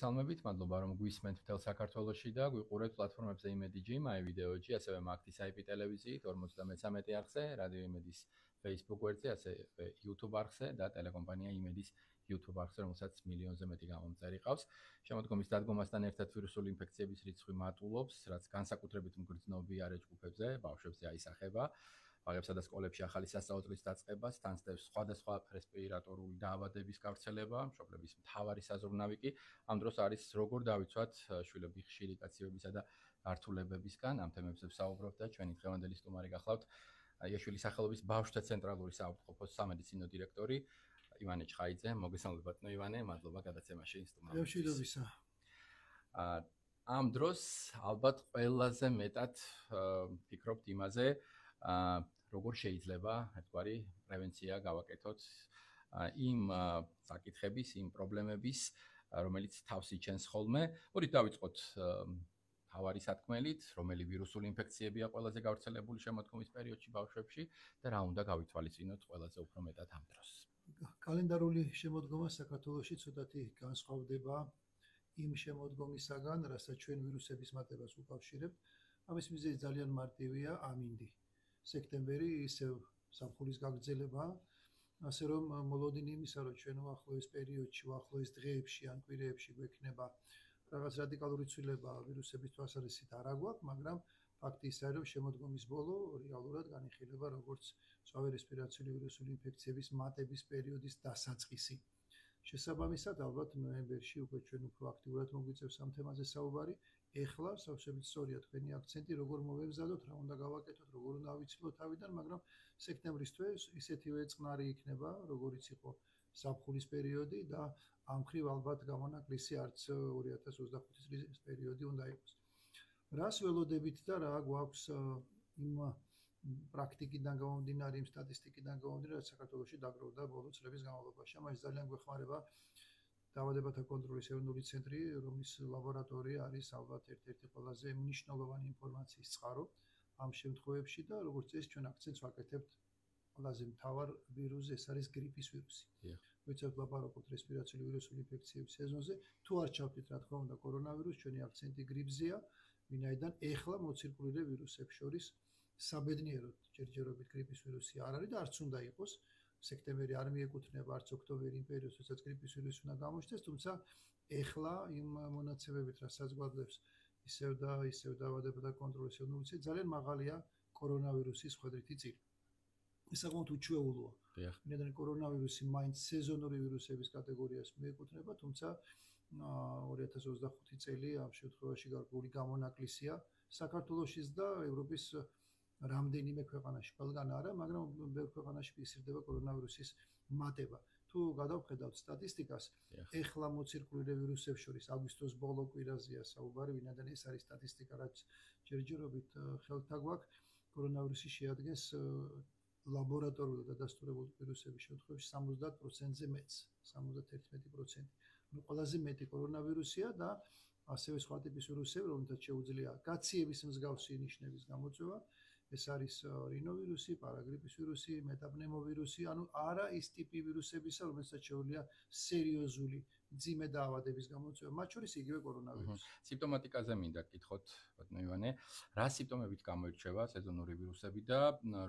მოგესალმებით, მადლობა რომ გვისმენთ მთელ საქართველოში და გვიყურებთ პლატფორმებზე იმედი.gr, MyVideo.gr, ასევე მაგთის IP ტელევიზიით 53 არხზე, რადიო იმედის Facebook გვერდზე, ასევე YouTube არხზე და ტელეკომპანია იმედის YouTube არხზე, რომელსაც მილიონზე მეტი გამომწერი ყავს. შემოდგომის დადგომასთან ერთად ვირუსული ინფექციების რიცხვი მატულობს, რაც განსაკუთრებით მგრძნობიარე ჯგუფებზე, ბავშვებზე აისახება. ბაღებსა და სკოლებში ახალი სასწავლო წლის დაწყებას, თან სდევს სხვადასხვა რესპირატორული დაავადების გავრცელება, მშობლების მთავარი საზრუნავი კი ამ დროს არის როგორ დავიცვათ შვილები ხშირი კაციებისა და ართულებებისგან. ამ თემებზე ვსაუბრობთ და ჩვენი დღევანდელი სტუმარი გახლავთ იაშვილის სახელობის ბავშვთა ცენტრალური საავადმყოფოს სამედიცინო დირექტორი ივანე ჩხაიძე. მოგესალმებით ბატონო ივანე, მადლობა გადაცემაში სტუმარისთვის. ამ დროს ალბათ ყველაზე მეტად ფიქრობთ იმაზე, როგორ შეიძლება ერთგვარი პრევენცია გავაკეთოთ იმ საკითხების, იმ პრობლემების, რომელიც თავს იჩენს ხოლმე. მოდით დავიწყოთ მთავარი სათქმელით, რომელი ვირუსული ინფექციებია ყველაზე გავრცელებული შემოდგომის პერიოდში ბავშვებში და რა უნდა გავითვალისწინოთ ყველაზე უფრო მეტად ამ დროს. კალენდარული შემოდგომა საქართველოში ცოტათი განსხვავდება იმ შემოდგომისაგან, რასაც ჩვენ ვირუსების მატებას უკავშირებთ. ამის მიზეზი ძალიან მარტივია, ამინდი. სექტემბერი ისევ ზაფხულის გაგრძელება, ასე რომ მოლოდინი იმისა, რომ ჩვენ უახლოეს პერიოდში, უახლოეს დღეებში ან კვირეებში გვექნება რაღაც რადიკალური ცვლილება ვირუსების თვალსაზრისით არ აგვაქვს, მაგრამ ფაქტი ისაა, რომ შემოდგომის ბოლო რეალურად განიხილება როგორც მწვავე რესპირაციული ვირუსული ინფექციების მატების პერიოდის დასაწყისი. შესაბამისად, ალბათ ნოემბერში უკვე ჩვენ უფრო აქტიურად მოგვიწევს ამ თემაზე საუბარი. ეხლა სავსებით სწორია თქვენი აქცენტი, როგორ მოვემზადოთ, რა უნდა გავაკეთოთ, როგორ უნდა ავიცილოთ თავიდან, მაგრამ სექტემბრის თვე ისეთივე წყნარი იქნება, როგორიც იყო ზაფხულის პერიოდი და ამ მხრივ ალბათ გამონაკლისი არც 2025 წლის პერიოდი უნდა იყოს. რას ველოდებით და რა გვაქვს იმ პრაქტიკიდან გამომდინარე, იმ სტატისტიკიდან გამომდინარე, რაც საქართველოში დაგროვდა ბოლო წლების განმავლობაში. ამას ძალიან გვეხმარება დაავადებათა კონტროლის ეროვნული ცენტრი, რომლის ლაბორატორია არის ალბათ ერთ-ერთი ყველაზე მნიშვნელოვანი ინფორმაციის წყარო ამ შემთხვევებში და როგორც წესი ჩვენ აქცენტს ვაკეთებთ ყველაზე მთავარ ვირუსზე, ეს არის გრიპის ვირუსი. ვიცით ლაპარაკობთ რესპირაციული ვირუსული ინფექციების სეზონზე, თუ არ ჩავთვლით რა თქმა უნდა კორონავირუსს, ჩვენი აქცენტი გრიპზეა, ვინაიდან ეხლა მოცირკვლივ ვირუსებს შორის საბედნიეროდ ჯერჯერობით გრიპის ვირუსი არ არის და არც უნდა იყოს. სექტემბერი არ მიეკუთვნება არც ოქტომბერი იმ პერიოდს, როდესაც გრიპის ვირუსი უნდა გამოჩნდეს, თუმცა ეხლა იმ მონაცემებით, რასაც გვაძლევს ისევ დაავადებათა კონტროლის ეროვნული ცენტრი, ძალიან მაღალია კორონავირუსის ხვედრითი წილი. ეს საკმაოდ უჩვეულოა. ვინაიდან კორონავირუსი მაინც სეზონური ვირუსების კატეგორიას მიეკუთვნება, თუმცა 2025 წელი ამ შემთხვევაში გარკვეული გამონაკლისია საქართველოშიც და ევროპის რამდენიმე ქვეყანაში, ყველგან არა, მაგრამ ბევრ ქვეყანაში იზრდება კორონავირუსის მატება. თუ გადავხედავთ სტატისტიკას, ეხლა მოცირკვლივ ვირუსებს შორის აგვისტოს ბოლო კვირაზეა საუბარი, ვინაიდან ეს არის სტატისტიკა, რაც ჯერჯერობით ხელთან გვაქვს, კორონავირუსი შეადგენს ლაბორატორიულად დადასტურებული ვირუსების შემთხვევაში 70%-ზე მეტს, 71%. ანუ ყველაზე მეტი კორონავირუსია და ასევე სხვა ტიპის ვირუსები, რომელთაც შეუძლია კაციების მსგავსი ნიშნების გამოწვევა. ეს არის რინოვირუსი, პარაგრიპის ვირუსი, მეტაპნევმოვირუსი, ანუ არა ის ტიპი ვირუსებისა, რომელსაც შეუძლია სერიოზული მძიმე დაავადების გამოწვევა, მათ შორის იგივე კორონავირუსი. სიმპტომატიკაზე მინდა გკითხოთ, ბატონო ივანე, რა სიმპტომებით გამოირჩევა სეზონური ვირუსები და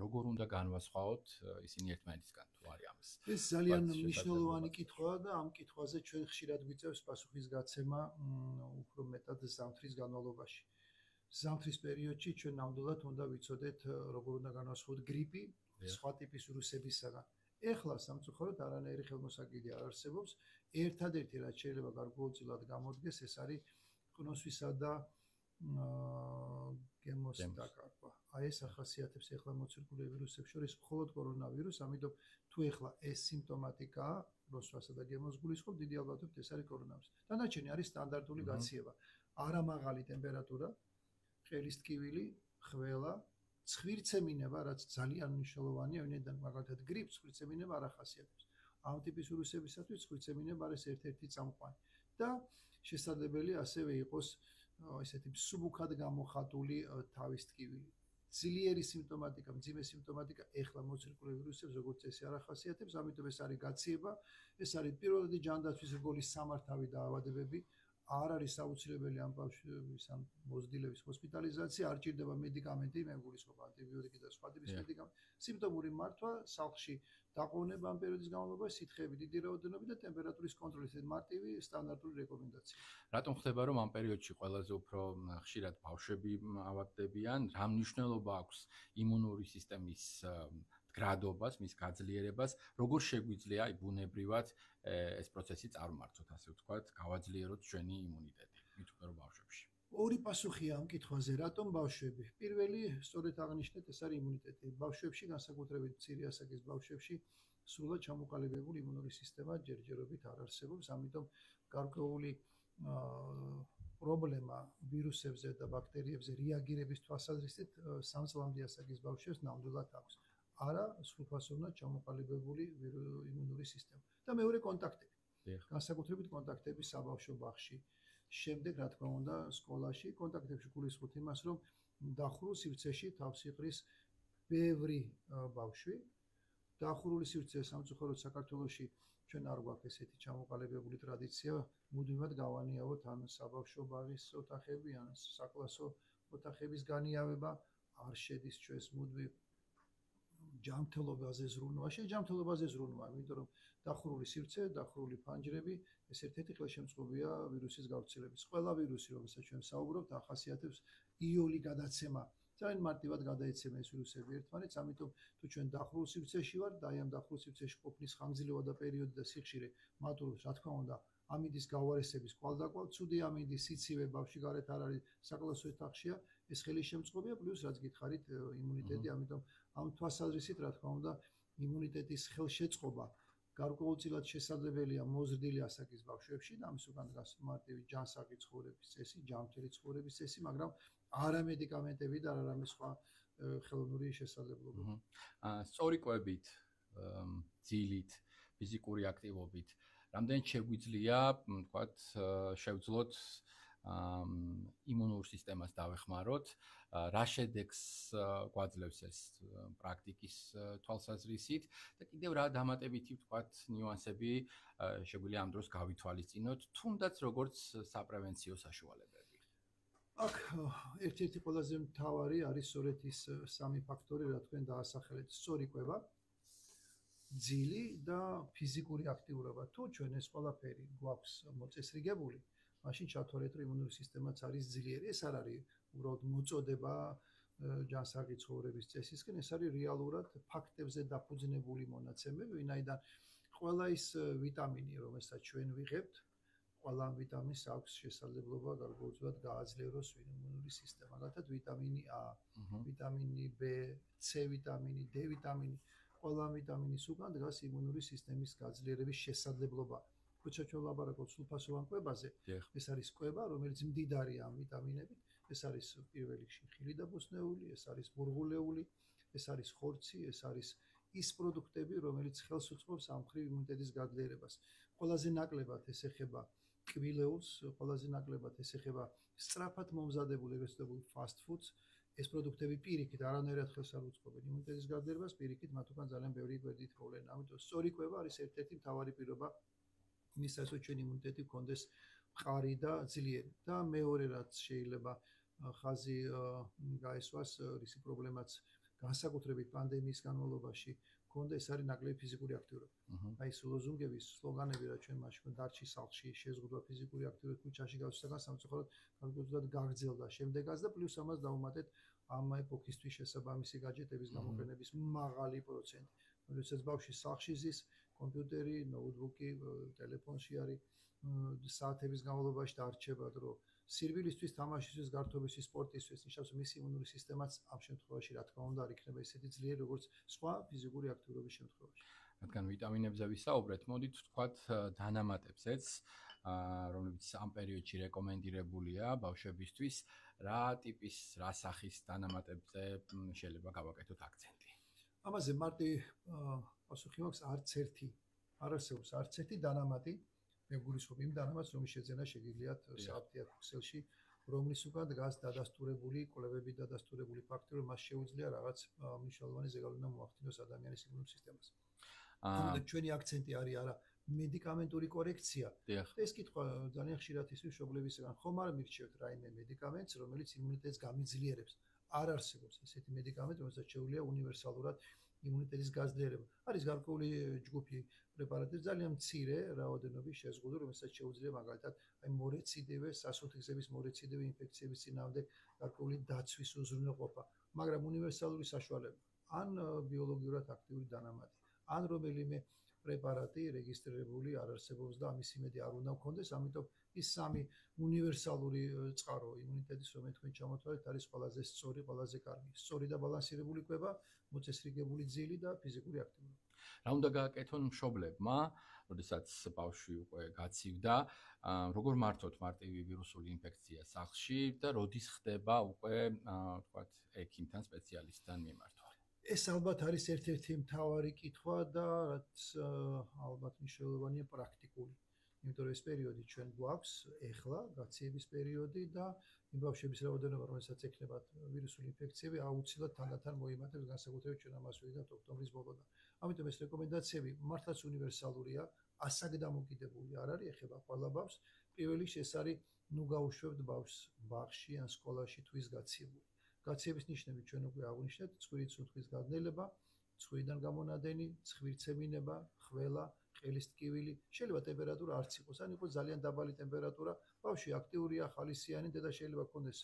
როგორ უნდა განვასხვაოთ ისინი ერთმანეთისგან, თუ არის ამას? ეს ძალიან მნიშვნელოვანი კითხვაა და ამ კითხვაზე ჩვენ ხშირად გვიწევს პასუხის გაცემა უფრო მეტად ზამთრის განმავლობაში. ზამთრის პერიოდში ჩვენ ნამდვილად უნდა ვიცოდეთ, როგორ უნდა განვასხვაოთ გრიპი სხვა ტიპის ვირუსებისგან. ეხლა სამწუხაროდ არანაირი ხელმოსაკიდი არ არსებობს. ერთადერთი რაც შეიძლება გარკვეულწილად გამოდგეს, ეს არის ყნოსვისა და გემოს დაკარგვა. აი ეს ახასიათებს ეხლა მოცირკვლივ ვირუსებს შორის მხოლოდ კორონავირუსს, ამიტომ თუ ეხლა ეს სიმპტომატიკაა, ყნოსვასა და გემოს გულისხმობ, დიდი ალბათობით ეს არის კორონავირუსი. დანარჩენი არის სტანდარტული გაციება. არამაღალი ტემპერატურა, ყელის ტკივილი, ხველა, ცხვირცემინება, რაც ძალიან მნიშვნელოვანია, ვინაიდან მაგალითად გრიპს ცხვირცემინება არ ახასიათებს. ამ ტიპის ვირუსებისათვის ცხვირცემინება არის ერთ-ერთი წამყვანი და შესაძლებელია ასევე იყოს ესეთი მსუბუქად გამოხატული თავის ტკივილი. ძლიერი სიმპტომატიკა, მძიმე სიმპტომატიკა ეხლა მოცირკვლივ ვირუსებს როგორც წესი არ ახასიათებს, ამიტომ ეს არის გაციება, ეს არის პირველადი ჯანდაცვის რგოლის სამართავი დაავადებები, არ არის აუცილებელი ამ ბავშვების ამ მოზრდილების ჰოსპიტალიზაცია, არ ჭირდება მედიკამენტი, მე გულისხმობ ანტიბიოტიკი და სხვა ტიპის მედიკამენტი. სიმპტომური მართვა, სახლში დაყოვნება ამ პერიოდის განმავლობაში, სითხეები დიდი რაოდენობით და ტემპერატურის კონტროლი, ეს მარტივი სტანდარტული რეკომენდაცია. რატომ ხდება რომ ამ პერიოდში ყველაზე უფრო ხშირად ბავშვები ავადდებიან? რა მნიშვნელობა აქვს იმუნური სისტემის გრადობას, მის გაძლიერებას, როგორ შეგვიძლია აი ბუნებრივად ეს პროცესი წარმართოთ, ასე ვთქვათ, გავაძლიეროთ ჩვენი იმუნიტეტი, მით უმეტეს რომ ბავშვებში. ორი პასუხია ამ კითხვაზე, რატომ ბავშვები? პირველი, სწორედ აღნიშნეთ, ეს არის იმუნიტეტი. ბავშვებში, განსაკუთრებით მცირე ასაკის ბავშვებში, სრულად ჩამოყალიბებული იმუნური სისტემა ჯერჯერობით არ არსებობს, ამიტომ გარკვეული პრობლემა ვირუსებზე და ბაქტერიებზე რეაგირების თვალსაზრისით 3 წლამდე ასაკის ბავშვებს ნამდვილად აქვს. არა სრულფასოვნად ჩამოყალიბებული იმუნური სისტემა. და მეორე კონტაქტები. განსაკუთრებით კონტაქტები საბავშვო ბაღში. შემდეგ, რა თქმა უნდა, სკოლაში კონტაქტებში გულისხმობთ იმას, რომ დახურულ სივრცეში თავს იყრის ბევრი ბავშვი. დახურული სივრცე სამწუხაროდ საქართველოში ჩვენ არ გვაქვს ესეთი ჩამოყალიბებული ტრადიცია, მუდმივად გავანიავოთ ან საბავშვო ბაღის ოთახები, ან საკლასო ოთახების განიავება არ შედის ჩვენს მუდმივ ჯანმრთელობაზე ზრუნვა. ჯანმრთელობაზე ზრუნვა, იმიტომ რომ დახურული სივრცე, დახურული ფანჯრები, ეს ერთ-ერთი ხელშემწყობია ვირუსის გავრცელების. ყველა ვირუსი, რომელსაც ჩვენ საუბრობთ, ახასიათებს იული გადაცემა. ძალიან მარტივად გადაეცემა ეს ვირუსები ერთმანეთს, ამიტომ თუ ჩვენ დახურულ სივრცეში ვართ და აი ამ დახურულ სივრცეში ყოფნის ხანგრძლივობა და პერიოდი და სიხშირე მატულობს, რა თქმა უნდა, ამინდის გავარესების კვალდაკვალ, ცუდი ამინდის სიცივე ბავშვი გარეთ არ არის, საკლასო ოთახშია, ეს ხელშემწყობია, პლუს რაც გითხარით, იმუნიტეტი, ამიტომ ამ თვალსაზრისით, რა თქმა უნდა, იმუნიტეტის ხელშეწყობა გარკვეულწილად შესაძლებელია მოზრდილი ასაკის ბავშვებში და ამის უკან დგას მარტივი ჯანსაღი ცხოვრების წესი, ჯანმრთელი ცხოვრების წესი, მაგრამ არა მედიკამენტები და არამე სხვა ხელოვნური შესაძლებლობები. სწორი კვებით, ძილით, ფიზიკური აქტივობით, რამდენად შეგვიძლია, თქვათ, შევძლოთ იმუნურ სისტემას დავეხმაროთ, რა შედეგს გვაძლევს ეს პრაქტიკის თვალსაზრისით და კიდევ რა დამატებითი ვთქვათ ნიუანსები შეგვიძლია ამ დროს გავითვალისწინოთ, თუნდაც როგორც საპრევენციო საშუალებები. აქ ერთ-ერთი ყველაზე მთავარი არის სწორედ ის სამი ფაქტორი, რა თქვენ დაასახელეთ, სწორი კვება, ძილი და ფიზიკური აქტიურობა. თუ ჩვენ ეს ყველაფერი გვაქვს მოწესრიგებული, მაშინ ჩათვალეთ, რომ იმუნური სისტემაც არის ძლიერი. ეს არ არის უბრალოდ მოწოდება ჯანსაღი ცხოვრების წესისკენ, ეს არის რეალურად ფაქტებზე დაფუძნებული მონაცემები, ვინაიდან ყველა ის ვიტამინი, რომელსაც ჩვენ ვიღებთ, ყველა ვიტამინს აქვს შესაძლებლობა გარკვეულწილად გააძლიეროს იმუნური სისტემა. მაგალითად, ვიტამინი A, ვიტამინი B, C ვიტამინი, D ვიტამინი, ყველა ვიტამინის უკან დგას იმუნური სისტემის გაძლიერების შესაძლებლობა. როცა ჩვენ ვლაპარაკობთ სრულფასოვან კვებაზე, ეს არის კვება, რომელიც მდიდარია ამ ვიტამინებით. ეს არის პირველ რიგში ხილი და ბოსტნეული, ეს არის ბურღულეული, ეს არის ხორცი, ეს არის ის პროდუქტები, რომელიც ხელს უწყობს ამ მხრივ იმუნიტეტის გაძლიერებას. ყველაზე ნაკლებად ეს ეხება კბილეულს, ყველაზე ნაკლებად ეს ეხება სწრაფად მომზადებულ ეგრეთ წოდებულ fast foods. ეს პროდუქტები პირიქით არანაირად ხელს არ უწყობენ იმუნიტეტის გაძლიერებას, პირიქით მათ უკან ძალიან ბევრი გვერდით მოვლენა. ამიტომ სწორი კვება არის ერთ-ერთი მთავარი პირობა იმისათვის, რომ ჩვენი იმუნიტეტი გქონდეს მყარი და ძლიერი. და მეორე რაც შეიძლება ხაზი გაესვას, რისი პრობლემაც განსაკუთრებით პანდემიის განმავლობაში გქონდა, ეს არის ნაკლები ფიზიკური აქტიურობა. აი ეს ლოზუნგები, სლოგანები, რაც ჩვენ მაშინ დარჩი სახლში, შეზღუდვა ფიზიკური აქტიურობა, ქუჩაში გავსაგან სამწუხაროდ განსაკუთრებით გაგრძელდა შემდეგაც და პლუს ამას დავუმატეთ ამ ეპოქისთვის შესაბამისი გაჯეტების გამოყენების მაღალი პროცენტი. როდესაც ბავშვი სახლში ზის, კომპიუტერი, ნოუთბუქი, ტელეფონში არის საათების განმავლობაში და არჩება დრო სირბილისთვის, თამაშისთვის, გართობისთვის, სპორტისთვის, ნიშნავს მისი იმუნური სისტემაც ამ შემთხვევაში რა თქმა უნდა არ იქნება ისეთი ძლიერი როგორც სხვა ფიზიკური აქტიურობის შემთხვევაში. რადგან ვიტამინებზე ვისაუბრეთ, მოდით ვთქვათ დანამატებზეც, რომლებიც ამ პერიოდში რეკომენდირებულია ბავშვებისთვის, რა ტიპის, რა სახის დანამატებზე შეიძლება გავაკეთოთ აქცენტი. ამაზე მარტივი პასუხი მაქვს, არ არსებობს არც ერთი დანამატი. მე გულისხმობ იმ დანამატს, რომლის შეძენა შეგიძლიათ საფთიაქ ქსელში, რომლის უკან დგას დადასტურებული კვლევები, დადასტურებული ფაქტები, რომ მას შეუძლია რაღაც მნიშვნელოვანი ზეგავლენა მოახდინოს ადამიანის იმუნურ სისტემას. ამიტომ ჩვენი აქცენტი არის არა მედიკამენტური კორექცია. დიახ. ეს კითხვა ძალიან ხშირად ისმის მშობლებისგან, ხომ არ მირჩევთ რაიმე მედიკამენტს, რომელიც იმუნიტეტს გამიძლიერებს. არ არსებობს ესეთი მედიკამენტი, რომელსაც შეუძლია უნივერსალურად იმუნიტეტის გაძლიერება. არის გარკვეული ჯგუფი პრეპარატები ძალიან მცირე რაოდენობის შეზღუდული, რომელსაც შეუძლია მაგალითად აი მორეციდივე, სასუთიგზების მორეციდივე ინფექციების წინააღმდეგ გარკვეული დაცვის უზრუნველყოფა, მაგრამ უნივერსალური საშუალება ან ბიოლოგიურად აქტიური დანამატი, ან რომელიმე პრეპარატი რეგისტრირებული არ არსებობს და ამის იმედი არ უნდა გქონდეს, ამიტომ ის სამი უნივერსალური წყარო იმუნიტეტის, რომელიც თქვენ ჩამოთვალეთ, არის ყველაზე სწორი, ყველაზე კარგი. სწორი და ბალანსირებული კვება, მოწესრიგებული ძილი და ფიზიკური აქტივობა. რა უნდა გააკეთონ მშობლებმა, როდესაც ბავშვი უკვე გაცივდა, როგორ მართოთ მარტივი ვირუსული ინფექცია სახლში და როდის ხდება უკვე, თქვათ, ექიმთან, სპეციალისტთან მიმართვა? ეს ალბათ არის ერთ-ერთი მთავარი კითხვა და რაც ალბათ მნიშვნელოვანია პრაქტიკული. იმიტომ რომ ეს პერიოდი ჩვენ გვაქვს ეხლა, გაციების პერიოდი და იმ ბავშვების რაოდენობა, რომელსაც ექნებათ ვირუსული ინფექციები, აუცილებლად თანდათან მოიმატებს, განსაკუთრებით ჩვენ ამას ვიღებთ ოქტომბრის ბოლოდან. ამიტომ ეს რეკომენდაციები მართლაც უნივერსალურია, ასაკ დამოკიდებული არ არის, ეხება ყველა ბავშვს. პირველ რიგში ეს არის, ნუ გაუშვებთ ბავშვს ბაღში ან სკოლაში თუ ის გაციებული. გაციების ნიშნები ჩვენ უკვე აღვნიშნეთ, ცხვირის სუნთქვის გადნელება, ცხვირიდან გამონადენი, ცხვირცემინება, ხველა, ყელის ტკივილი, შეიძლება ტემპერატურა არც იყოს, ან იყოს ძალიან დაბალი ტემპერატურა, ბავშვი აქტიურია, ხალისიანი და შეიძლება ქონდეს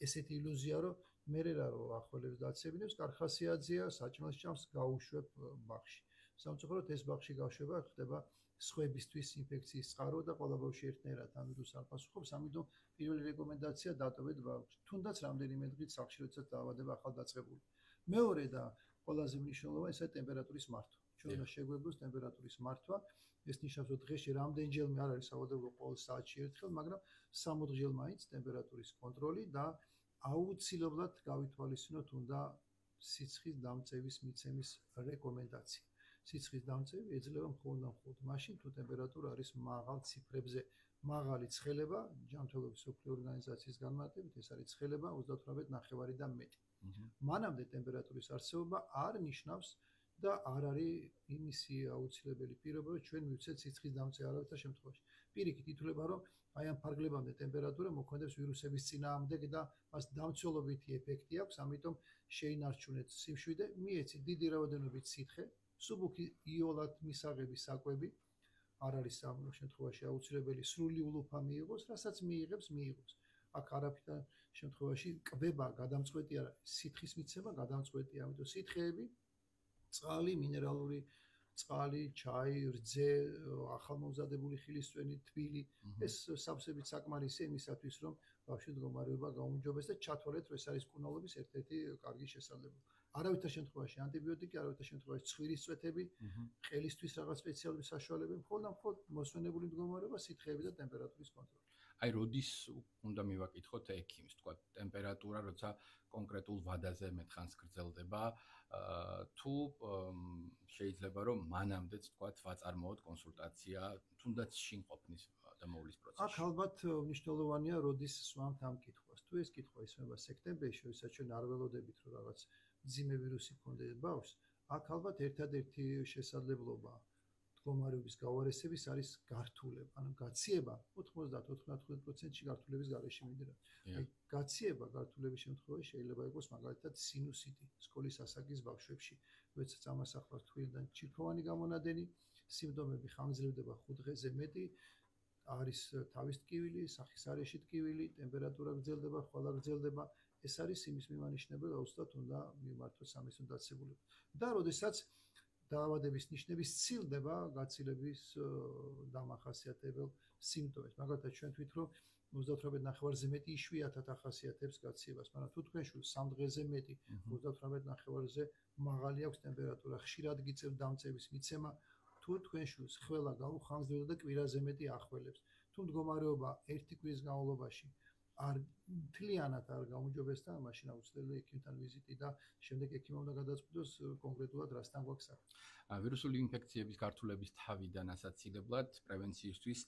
ესეთი ილუზია, რომ მე რა რომ ახველებს დაცებინებს, კარხასიაძეა, საჭმელს ჭამს, გაუშვებ ბაღში. სამწუხაროდ ეს ბაღში გაშვება ხდება სხვებისთვის ინფექციის წყარო და ყველა ბავშვი ერთნაირად ამ ვირუსს არ პასუხობს, ამიტომ პირველი რეკომენდაცია დატოვეთ ბავშვს, თუნდაც რამდენიმე დღით სახლში, როდესაც დაავადება ახალდაწყებული. მეორე და ყველაზე მნიშვნელოვანი ესაა ტემპერატურის მართვა. ჩვენ უნდა შეგვეძლოს ტემპერატურის მართვა. ეს ნიშნავს, რომ დღეში რამდენჯერმე არ არის სავალდებულო ყოველ საათში ერთხელ, მაგრამ 60-ჯერ მაინც ტემპერატურის კონტროლი და აუცილებლად გავითვალისწინოთ უნდა სიცხის დამწევის მიცემის რეკომენდაცია. სიცხის დამწევი ეძლევა მხოლოდ მაშინ, თუ ტემპერატურა არის მაღალ ციფრებზე. მაღალი ცხელება, ჯანმრთელობის მსოფლიო ორგანიზაციის განმარტებით, ეს არის ცხელება 38.5 და მეტი. მანამდე ტემპერატურის არსებობა არ ნიშნავს და არ არის იმისი აუცილებელი პირობა, რომ ჩვენ მივცეთ სიცხის დამწევი არავითარ შემთხვევაში. პირიქით ითვლება, რომ აი ამ ფარგლებამდე ტემპერატურა მოქმედებს ვირუსების წინააღმდეგ და მას დამცველობითი ეფექტი აქვს, ამიტომ შეინარჩუნეთ სიმშვიდე, მიეცით დიდი რაოდენობით სითხე, მსუბუქი იოლად მისაღები საკვები, არ არის ამ შემთხვევაში აუცილებელი სრული ულუფა მიიღოს, რასაც მიიღებს. აქ არაფერთან შემთხვევაში კვება გადამწყვეტი არა, სითხის მიცემა გადამწყვეტია, ამიტომ სითხეები, წყალი, მინერალური წყალი, ჩაი, რძე, ახალმომზადებული ხილისწვენი, თბილი, ეს სავსებით საკმარისია იმისათვის, რომ ბავშვის მდგომარეობა გაუმჯობესდეს და ჩათვალეთ, რომ ეს არის მკურნალობის ერთ-ერთი კარგი შესაძლებლობა. არავითარ შემთხვევაში ანტიბიოტიკი, არავითარ შემთხვევაში ცხვირის წვეთები, ყელისთვის რაღაც სპეციალური საშუალებები, მხოლოდ მოსვენებული მდგომარეობა, სითხეები და ტემპერატურის კონტროლი. აი, როდის უნდა მივაკითხოთ ექიმს, თქვა, ტემპერატურა, როცა კონკრეტულ ვადაზე მეტხანს გრძელდება, თუ შეიძლება რომ მანამდეც, თქვა, ვაწარმოოთ კონსულტაცია, თუნდაც შინყოფნის და მოვლის პროცესში. აქ ალბათ მნიშვნელოვანია, როდის სვამთ ამ კითხვას. თუ ეს კითხვა ისმება სექტემბერში, როდესაც ჩვენ არ ველოდებით, რომ რაღაც მძიმე ვირუსი გქონდეს ბავშვს, აქ ალბათ ერთადერთი შესაძლებლობა მდგომარეობის გაუარესების არის გართულება, ანუ გაციება 90-99%-ში გართულების გარეშე მიმდინარეობს. გაციება გართულების შემთხვევაში შეიძლება იყოს მაგალითად სინუსიტი სკოლის ასაკის ბავშვებში, როდესაც ამას ახლავს თბილიდან ჩირქოვანი გამონადენი, სიმპტომები ხანგრძლივდება 5 დღეზე მეტი, არის თავის ტკივილი, სახის არეში ტკივილი, ტემპერატურა გრძელდება, ხვალა გრძელდება, ეს არის იმის მიმანიშნებელი, რომ უბრალოდ უნდა მიმართოს სამეცნიერო დაწესებულება. და როდესაც დაავადების ნიშნები სცილდება გაცილების დამახასიათებელ სიმპტომებს. მაგალითად, ჩვენ თვით რომ 38.5-ზე მეტი იშვიათად ახასიათებს გაციებას, მაგრამ თუ თქვენ შვილს 3 დღეზე მეტი 38.5-ზე მაღალი აქვს ტემპერატურა, ხშირად გიწევთ დამწევის მიცემა, თუ თქვენ შვილს ხველა გაუხანგრძლივდა და კვირაზე მეტი ახველებს, თუ მდგომარეობა 1 კვირის განმავლობაში არ მთლიანად არ გაუმჯობესდა, მაშინ აუცილებელი ექიმთან ვიზიტი და შემდეგ ექიმმა უნდა გადაწყვიტოს კონკრეტულად რასთან გვაქვს საქმე. ვირუსული ინფექციების გართულების თავიდან ასაცილებლად პრევენციისთვის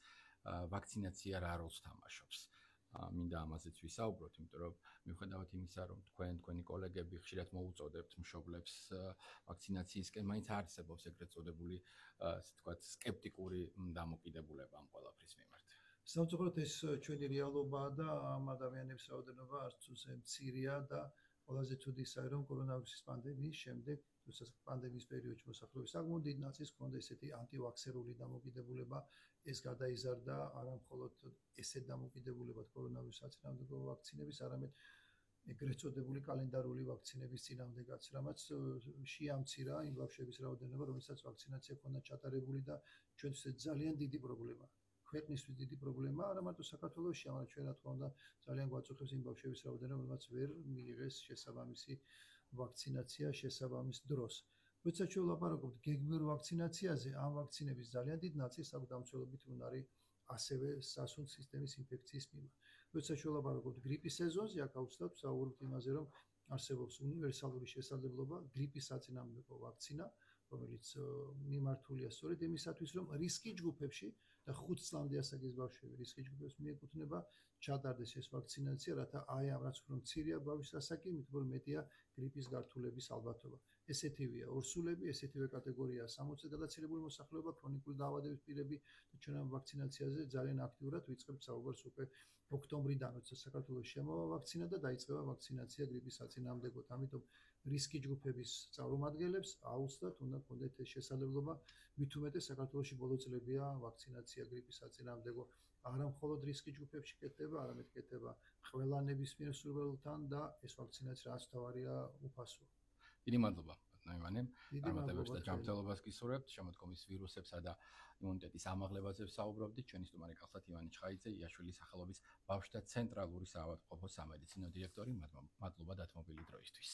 ვაქცინაცია რა როლს თამაშობს? მინდა ამაზეც ვისაუბროთ, იმიტომ რომ მიუხედავად იმისა, რომ თქვენი კოლეგები ხშირად მოუწოდებთ მშობლებს ვაქცინაციისკენ, მაინც არსებობს ეგრეთ წოდებული, ასე ვთქვათ, სკეპტიკური დამოკიდებულება ამ ყველაფრის მიმართ. სამწუხაროდ ეს ჩვენი რეალობაა და ამ ადამიანების რაოდენობა არც უზე მცირეა და ყველაზე თუდი ისაა, რომ კორონავირუსის პანდემიის შემდეგ, თუმცა პანდემიის პერიოდში მოსახლეობის საკმაოდ დიდ ნაწილს ჰქონდა ესეთი ანტივაქსერული დამოკიდებულება, ეს გადაიზარდა არა მხოლოდ ესეთ დამოკიდებულებად კორონავირუსის საწინააღმდეგო ვაქცინების, არამედ ეგრეთ წოდებული კალენდარული ვაქცინების წინააღმდეგაც, რამაც შეამცირა იმ ბავშვების რაოდენობა, რომელსაც ვაქცინაცია ჰქონდა ჩატარებული და ჩვენთვის ეს ძალიან დიდი პრობლემაა. ქვეყნისთვის დიდი პრობლემაა, არა მარტო საქართველოში, არამედ ჩვენ რა თქმა უნდა ძალიან გვაწუხებს იმ ბავშვების რაოდენობა, რომელსაც ვერ მიიღეს შესაბამისი ვაქცინაცია შესაბამის დროს. როდესაც ჩვენ ვლაპარაკობთ გეგმიურ ვაქცინაციაზე, ამ ვაქცინების ძალიან დიდ ნაწილს აქვს დამცველობით უნარი ასევე სასუნց სისტემის ინფექციის მიმართ. როდესაც ჩვენ ვლაპარაკობთ გრიპის სეზონზე, აქ აუცილებლად ვსაუბრობთ იმაზე, რომ არსებობს უნივერსალური შესაძლებლობა გრიპის საწინააღმდეგო ვაქცინა, რომელიც მიმართულია სწორედ იმისათვის, რომ რისკის ჯგუფებში და 5 წლამდე ასაკის ბავშვები რისკის ჯგუფებს მიეკუთვნება ჩატარდეს ეს ვაქცინაცია, რათა აი ამ რაც უფრო მცირეა ბავშვის ასაკი, მით უფრო მეტია გრიპის გართულების ალბათობა. ესეთივეა ორსულები, ესეთივე კატეგორიაა 60-ზე გადაცილებული მოსახლეობა, ქრონიკული დაავადების პირები და ჩვენ ამ ვაქცინაციაზე ძალიან აქტიურად ვიწყებთ საუბარს უკვე ოქტომბრიდან, როცა საქართველოს შემოვა ვაქცინა და დაიწყება ვაქცინაცია გრიპის საწინააღმდეგოდ. ამიტომ რისკის ჯგუფების წარმომადგენლებს აუცილებლად უნდა ჰქონდეთ ეს შესაძლებლობა, მით უმეტეს საქართველოში ბოლო წლებია ვაქცინაცია გრიპის საწინააღმდეგო არა მხოლოდ რისკის ჯგუფებში კეთდება, არამედ კეთდება ყველა ნებისმიერ სურვილთან და ეს ვაქცინაცია რაც თავარია უფასოა. დიდი მადლობა, ბატონო ივანე. წარმატებებს და ჯანმრთელობას გისურვებთ. შემოდგომის ვირუსებსა და იმუნიტეტის ამაღლებაზე ვსაუბრობდით. ჩვენი სტუმარი გახლდათ ივანე ჩხაიძე, იაშვილის სახელობის ბავშვთა ცენტრალური საავადმყოფოს სამედიცინო დირექტორი. მადლობა დათმობილი დროისთვის.